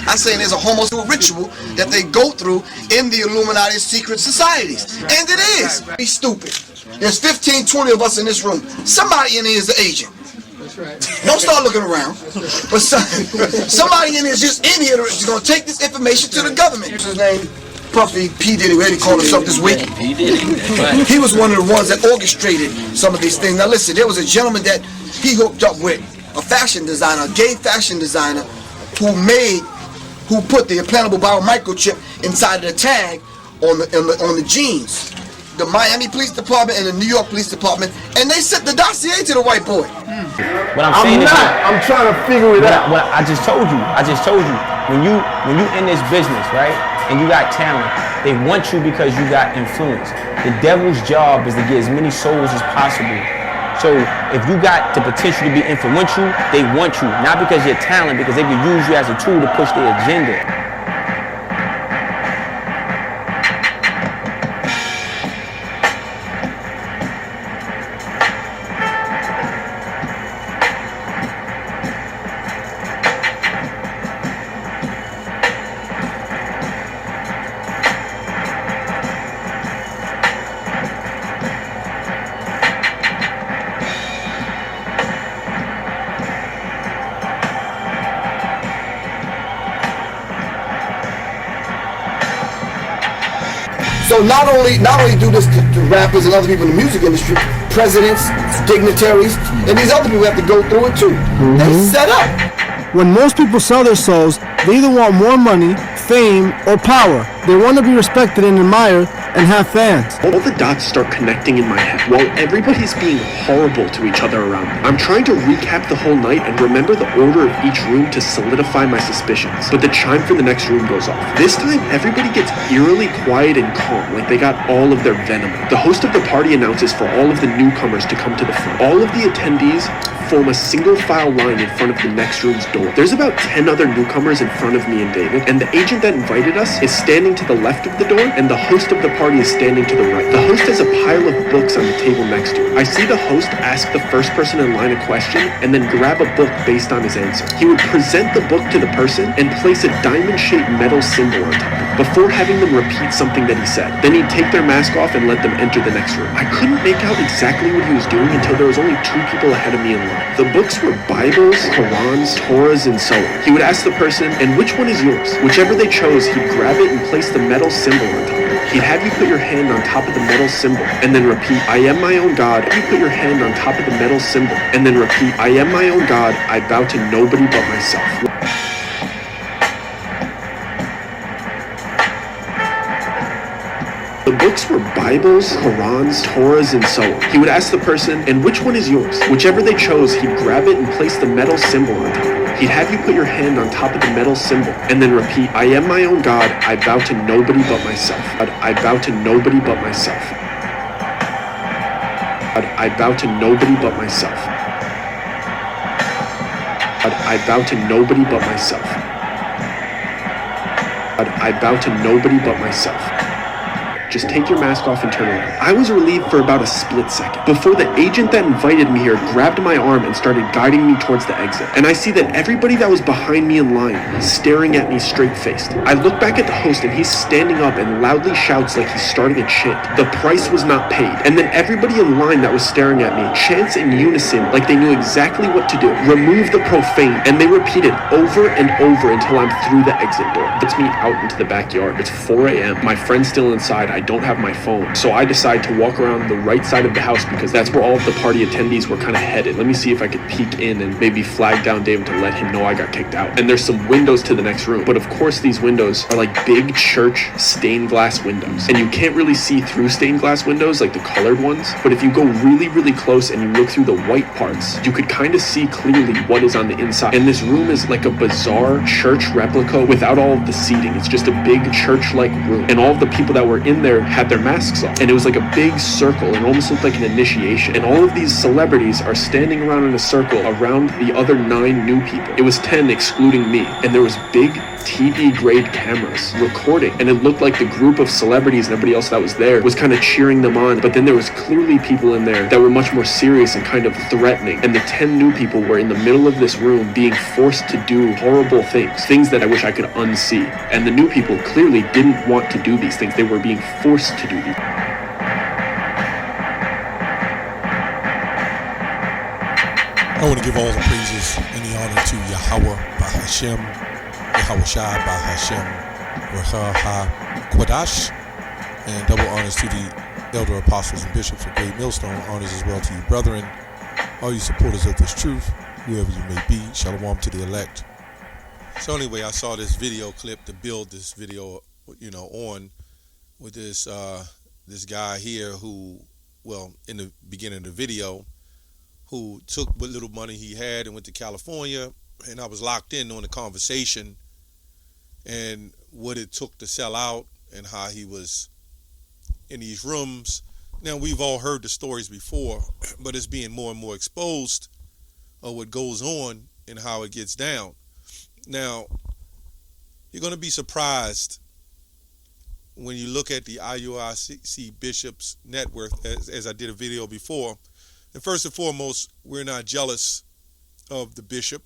I'm saying there's a homosexual ritual that they go through in the Illuminati secret societies. And it is. Be stupid. There's 15, 20 of us in this room. Somebody in here is the agent. Don't start looking around. But somebody in here is just in here that's going to take this information to the government. Here's his name. Puffy P. Diddy, where he called himself this week. He was one of the ones that orchestrated some of these things. Now listen, there was a gentleman that he hooked up with, a fashion designer, a gay fashion designer, who put the implantable biomicrochip inside of the tag on the jeans. The Miami Police Department and the New York Police Department, and they sent the dossier to the white boy. What I'm saying is, I'm trying to figure it out. What I just told you, when you in this business, right, and you got talent, they want you because you got influence. The devil's job is to get as many souls as possible. So if you got the potential to be influential, they want you, not because you're talent, because they can use you as a tool to push their agenda. So not only do this to rappers and other people in the music industry, presidents, dignitaries, and these other people have to go through it too. They set up. When most people sell their souls, they either want more money, fame, or power. They want to be respected and admired and have fans. All the dots start connecting in my head while everybody's being horrible to each other around me. I'm trying to recap the whole night and remember the order of each room to solidify my suspicions. But the chime for the next room goes off. This time, everybody gets eerily quiet and calm, like they got all of their venom. The host of the party announces for all of the newcomers to come to the front. All of the attendees form a single file line in front of the next room's door. There's about 10 other newcomers in front of me and David, and the agent that invited us is standing to the left of the door, and the host of the party is standing to the right. The host has a pile of books on the table next to him. I see the host ask the first person in line a question, and then grab a book based on his answer. He would present the book to the person and place a diamond-shaped metal symbol on top of it, before having them repeat something that he said. Then he'd take their mask off and let them enter the next room. I couldn't make out exactly what he was doing until there was only 2 people ahead of me in line. The books were Bibles, Qurans, Torahs, and so on. He would ask the person, and which one is yours? Whichever they chose, he'd grab it and place the metal symbol on top of it. He'd have you put your hand on top of the metal symbol, and then repeat, I am my own God. You put your hand on top of the metal symbol, and then repeat, I am my own God. I bow to nobody but myself. The books were Bibles, Qurans, Torahs, and so on. He would ask the person, and which one is yours? Whichever they chose, he'd grab it and place the metal symbol on top of it. He'd have you put your hand on top of the metal symbol, and then repeat, I am my own God, I bow to nobody but myself. I bow to nobody but myself. I bow to nobody but myself. I bow to nobody but myself. I bow to nobody but myself. Just take your mask off and turn around. I was relieved for about a split second before the agent that invited me here grabbed my arm and started guiding me towards the exit. And I see that everybody that was behind me in line is staring at me straight-faced. I look back at the host and he's standing up and loudly shouts like he's starting a chant. The price was not paid. And then everybody in line that was staring at me chants in unison like they knew exactly what to do. Remove the profane. And they repeat it over and over until I'm through the exit door. It gets me out into the backyard. It's 4 a.m. My friend's still inside. I don't have my phone. So I decide to walk around the right side of the house because that's where all of the party attendees were kind of headed. Let me see if I could peek in and maybe flag down David to let him know I got kicked out. And there's some windows to the next room. But of course these windows are like big church stained glass windows. And you can't really see through stained glass windows like the colored ones. But if you go really, really close and you look through the white parts, you could kind of see clearly what is on the inside. And this room is like a bizarre church replica without all of the seating. It's just a big church-like room. And all of the people that were in there there had their masks on. And it was like a big circle. It almost looked like an initiation. And all of these celebrities are standing around in a circle around the other 9 new people. It was 10 excluding me. And there was big TV grade cameras recording. And it looked like the group of celebrities and everybody else that was there was kind of cheering them on. But then there was clearly people in there that were much more serious and kind of threatening. And the 10 new people were in the middle of this room being forced to do horrible things that I wish I could unsee. And the new people clearly didn't want to do these things. They were being forced to do these. I want to give all the praises and the honor to Yahweh by Hashem, Yahweh Shai by Hashem, Recha HaKwadash, and double honors to the elder apostles and bishops of Great Millstone. Honors as well to you, brethren, all you supporters of this truth, whoever you may be. Shalom to the elect. So anyway, I saw this video clip to build this video, on with this guy here who, well, in the beginning of the video, who took what little money he had and went to California, and I was locked in on the conversation and what it took to sell out and how he was in these rooms. Now, we've all heard the stories before, but it's being more and more exposed of what goes on and how it gets down. Now, you're going to be surprised when you look at the IUIC Bishops' net worth, as I did a video before. And first and foremost, we're not jealous of the bishop.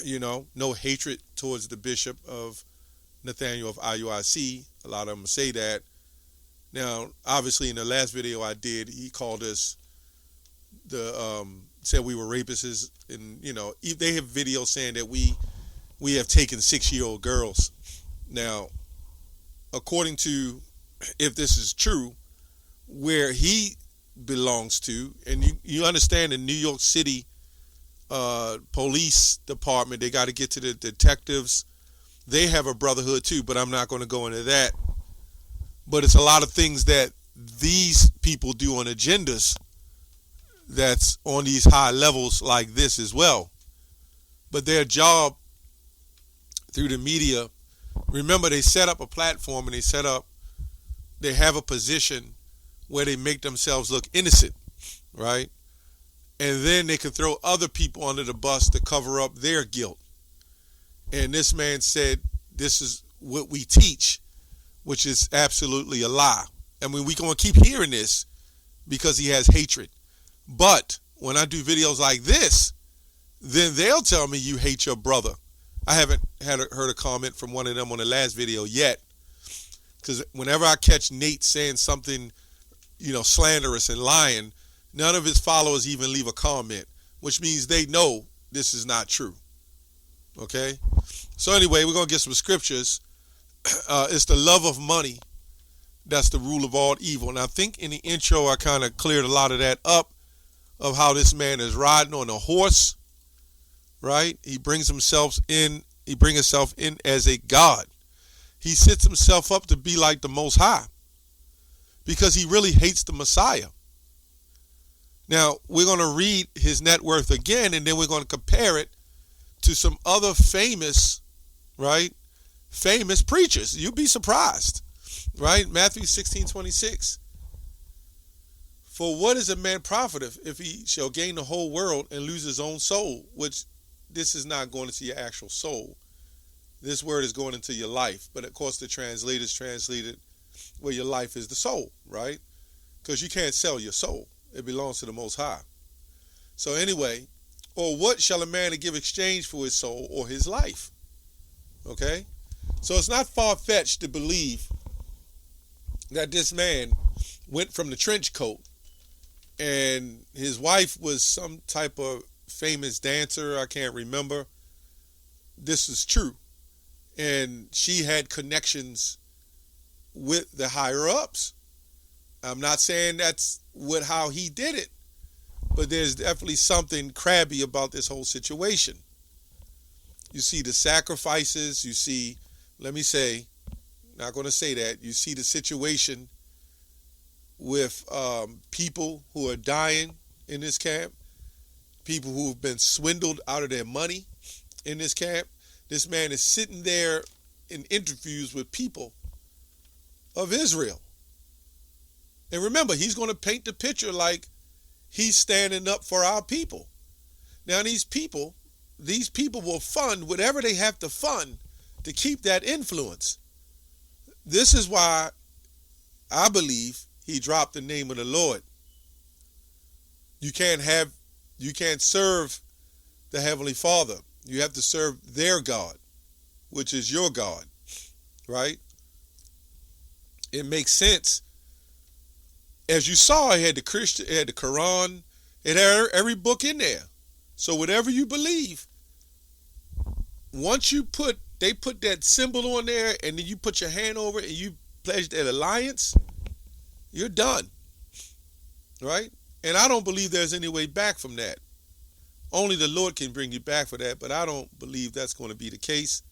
No hatred towards the bishop of Nathaniel of IUIC. A lot of them say that. Now, obviously, in the last video I did, he called us said we were rapists, and they have videos saying that we have taken 6-year-old girls. Now, according to, if this is true, where he belongs to, and you understand, in New York City police department, they got to get to the detectives. They have a brotherhood too, but I'm not going to go into that. But it's a lot of things that these people do on agendas that's on these high levels like this as well. But their job through the media, remember, they set up a platform and they have a position where they make themselves look innocent, right? And then they can throw other people under the bus to cover up their guilt. And this man said, this is what we teach, which is absolutely a lie. I mean, we're going to keep hearing this because he has hatred. But when I do videos like this, then they'll tell me you hate your brother. I haven't heard a comment from one of them on the last video yet, because whenever I catch Nate saying something, slanderous and lying, none of his followers even leave a comment, which means they know this is not true. Okay? So anyway, we're going to get some scriptures. It's the love of money that's the rule of all evil. And I think in the intro, I kind of cleared a lot of that up, of how this man is riding on a horse, right? He brings himself in as a god. He sets himself up to be like the Most High because he really hates the Messiah. Now, we're going to read his net worth again, and then we're going to compare it to some other famous preachers. You'll be surprised, right? Matthew 16:26. For what is a man profiteth if he shall gain the whole world and lose his own soul? Which, this is not going into your actual soul. This word is going into your life. But of course the translators translated where your life is the soul, right? Because you can't sell your soul. It belongs to the Most High. So anyway, or what shall a man give exchange for his soul or his life? Okay? So it's not far-fetched to believe that this man went from the trench coat, and his wife was some type of famous dancer, I can't remember. This is true. And she had connections with the higher ups. I'm not saying that's how he did it, but there's definitely something crabby about this whole situation. You see the sacrifices, you see, not going to say that, you see the situation with people who are dying in this camp, people who have been swindled out of their money in this camp. This man is sitting there in interviews with people of Israel, And remember, he's going to paint the picture like he's standing up for our people. Now, these people will fund whatever they have to fund to keep that influence. This is why I believe he dropped the name of the Lord. You can't serve the Heavenly Father. You have to serve their God, which is your God, right? It makes sense. As you saw, it had the Quran, it had every book in there. So whatever you believe, once they put that symbol on there, and then you put your hand over it and you pledge that alliance, you're done, right? And I don't believe there's any way back from that. Only the Lord can bring you back for that, but I don't believe that's going to be the case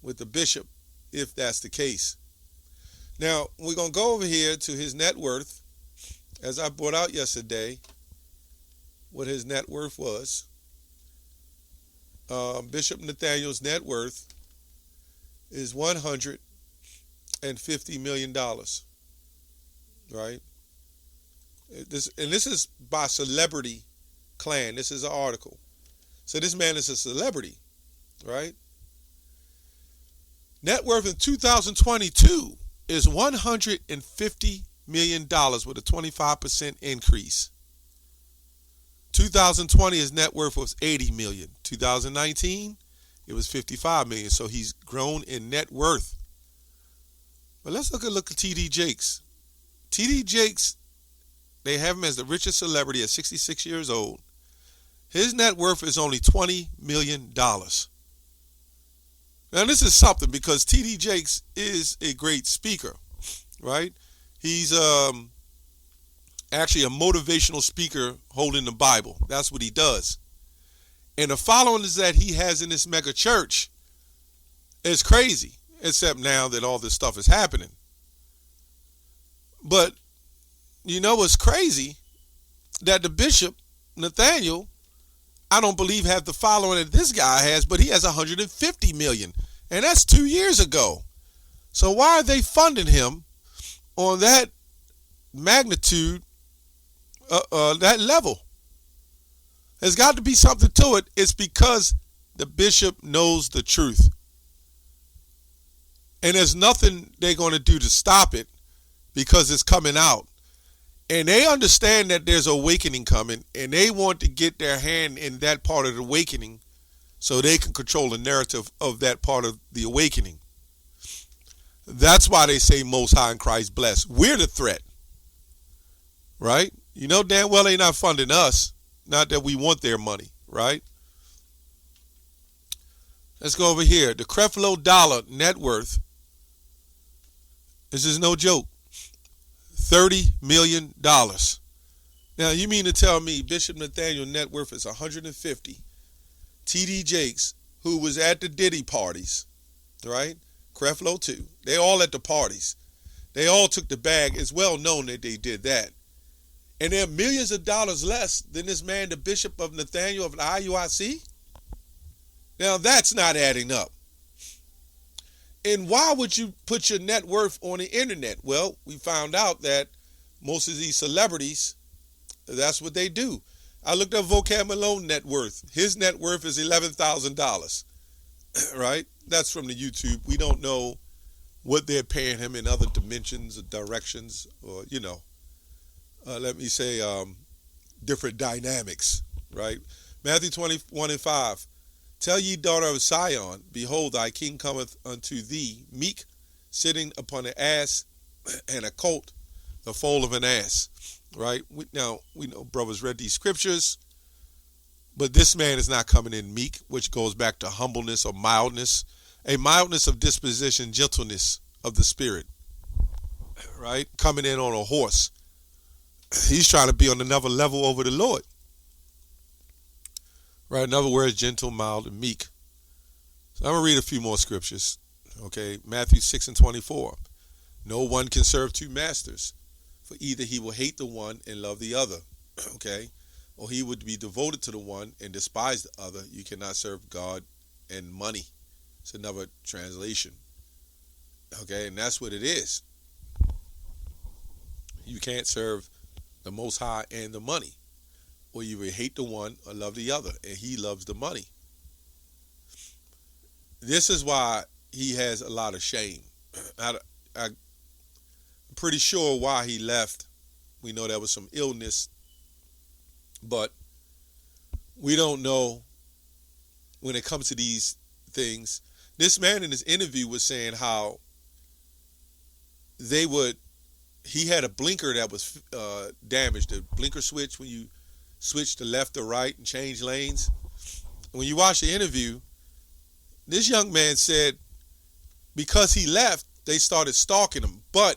with the bishop, if that's the case. Now, we're going to go over here to his net worth, as I brought out yesterday, what his net worth was. Bishop Nathaniel's net worth is $150 million, right? This is by Celebrity Clan. This is an article. So this man is a celebrity, right? Net worth in 2022 is $150 million with a 25% increase. 2020, his net worth was $80 million. 2019, it was $55 million. So he's grown in net worth. But let's look at T.D. Jakes. T.D. Jakes, they have him as the richest celebrity at 66 years old. His net worth is only $20 million. Now, this is something because T.D. Jakes is a great speaker, right? He's actually a motivational speaker holding the Bible. That's what he does. And the following that he has in this mega church is crazy, except now that all this stuff is happening. But you know what's crazy? That the bishop, Nathaniel, I don't believe have the following that this guy has, but he has 150 million. And that's 2 years ago. So why are they funding him on that magnitude, that level? There's got to be something to it. It's because the bishop knows the truth. And there's nothing they're going to do to stop it because it's coming out. And they understand that there's awakening coming, and they want to get their hand in that part of the awakening so they can control the narrative of that part of the awakening. That's why they say Most High in Christ blessed. We're the threat, right? You know damn well they're not funding us. Not that we want their money, right? Let's go over here. The Creflo Dollar net worth, this is no joke, $30 million. Now, you mean to tell me Bishop Nathaniel net worth is 150? T.D. Jakes, who was at the Diddy parties, right? Creflo too. They all at the parties. They all took the bag. It's well known that they did that. And they're millions of dollars less than this man, the Bishop of Nathaniel of the IUIC. Now, that's not adding up. And why would you put your net worth on the internet? Well, we found out that most of these celebrities, that's what they do. I looked up Vocab Malone net worth. His net worth is $11,000, right? That's from the YouTube. We don't know what they're paying him in other dimensions or directions or, let me say different dynamics, right? Matthew 21:5. Tell ye daughter of Sion, behold, thy king cometh unto thee, meek, sitting upon an ass, and a colt, the foal of an ass. Right? We know brothers read these scriptures, but this man is not coming in meek, which goes back to humbleness or mildness, a mildness of disposition, gentleness of the spirit, right? Coming in on a horse. He's trying to be on another level over the Lord. Right? In other words, gentle, mild, and meek. So I'm going to read a few more scriptures. Okay, Matthew 6:24. No one can serve two masters, for either he will hate the one and love the other, okay? Or he would be devoted to the one and despise the other. You cannot serve God and money. It's another translation, okay? And that's what it is. You can't serve the Most High and the money. Or you will hate the one or love the other. And he loves the money. This is why he has a lot of shame. I'm pretty sure why he left. We know there was some illness. But we don't know when it comes to these things. This man in his interview was saying how he had a blinker that was damaged, the blinker switch when you switch to left or right and change lanes. When you watch the interview, this young man said because he left, they started stalking him, but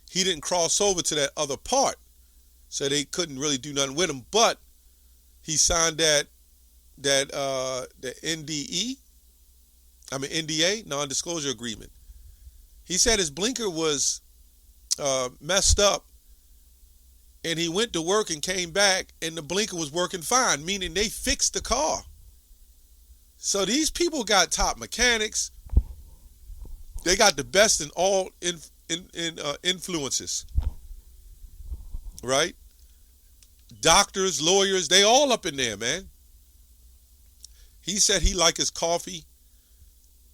he didn't cross over to that other part, so they couldn't really do nothing with him. But he signed the NDA, non-disclosure agreement. He said his blinker was messed up, and he went to work and came back, and the blinker was working fine, meaning they fixed the car. So these people got top mechanics. They got the best in all influences, right? Doctors, lawyers, they all up in there, man. He said he liked his coffee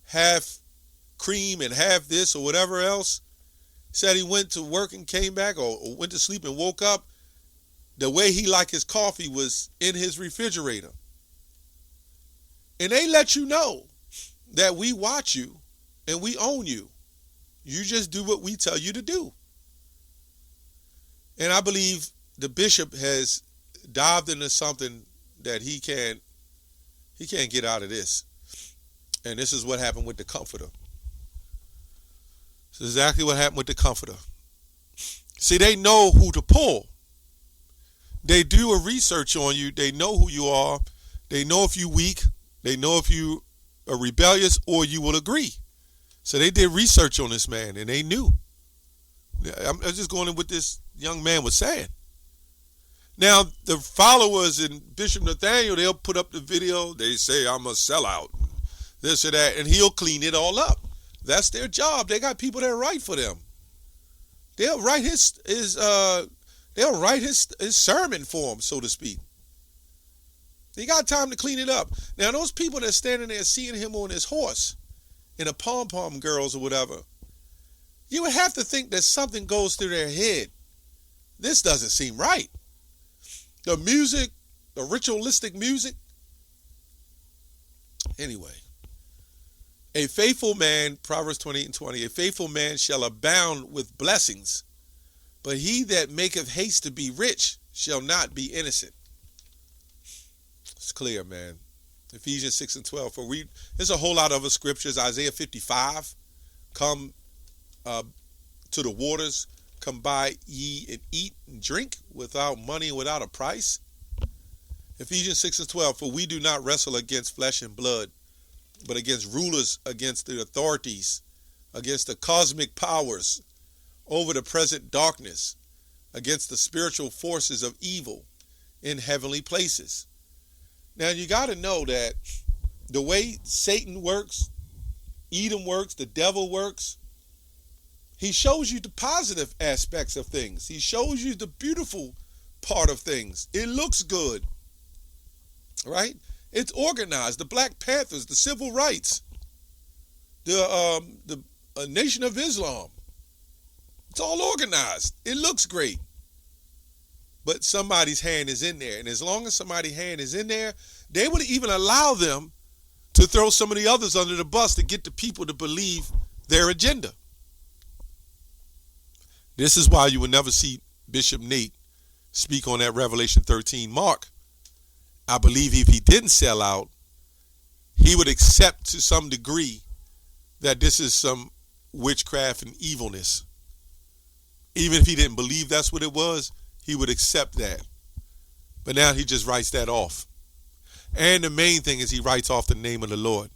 half cream and half this or whatever else. Said he went to work and came back, or went to sleep and woke up. The way he liked his coffee was in his refrigerator. And they let you know that we watch you and we own you. You just do what we tell you to do. And I believe the bishop has dived into something that he can't get out of this. And this is what happened with the comforter. This is exactly what happened with the comforter. See, they know who to pull. They do a research on you. They know who you are. They know if you're weak. They know if you are rebellious or you will agree. So they did research on this man, and they knew. I'm just going in what this young man was saying. Now, the followers in Bishop Nathaniel, they'll put up the video. They say, I'm a sellout, this or that, and he'll clean it all up. That's their job. They got people that write for them. They'll write his sermon for him, so to speak. They got time to clean it up. Now, those people that are standing there seeing him on his horse in a pom-pom girls or whatever, you would have to think that something goes through their head. This doesn't seem right. The music, the ritualistic music. Anyway, a faithful man, Proverbs 28:20, a faithful man shall abound with blessings, but he that maketh haste to be rich shall not be innocent. It's clear, man. Ephesians 6:12. There's a whole lot of other scriptures. Isaiah 55. Come to the waters, come by ye and eat and drink without money and without a price. Ephesians 6:12. For we do not wrestle against flesh and blood, but against rulers, against the authorities, against the cosmic powers over the present darkness, against the spiritual forces of evil in heavenly places. Now, you got to know that the way Satan works, Edom works, the devil works, he shows you the positive aspects of things. He shows you the beautiful part of things. It looks good, right? It's organized. The Black Panthers, the civil rights, the Nation of Islam. It's all organized. It looks great. But somebody's hand is in there. And as long as somebody's hand is in there, they would even allow them to throw some of the others under the bus to get the people to believe their agenda. This is why you will never see Bishop Nate speak on that Revelation 13 mark. I believe if he didn't sell out, he would accept to some degree that this is some witchcraft and evilness. Even if he didn't believe that's what it was, he would accept that. But now he just writes that off. And the main thing is he writes off the name of the Lord.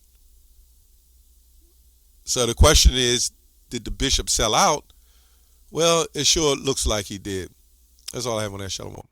So the question is, did the bishop sell out? Well, it sure looks like he did. That's all I have on that. Shalom.